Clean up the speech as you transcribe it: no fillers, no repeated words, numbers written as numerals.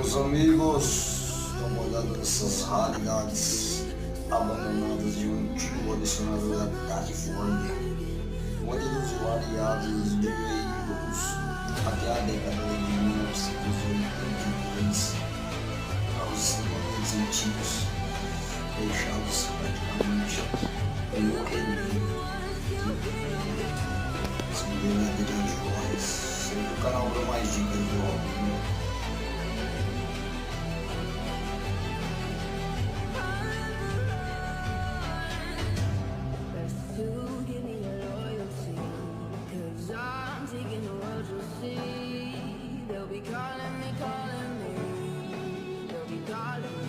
Meus amigos, dá uma olhada nessas raridades abandonadas de um antigo colecionador da Califórnia. Modelos variados de veículos até a década de 1982. Carros extremamente antigos, deixados praticamente morrendo. São verdadeiras joias. Sempre o canal para mais dicas do hobby. They'll be calling me, they'll be calling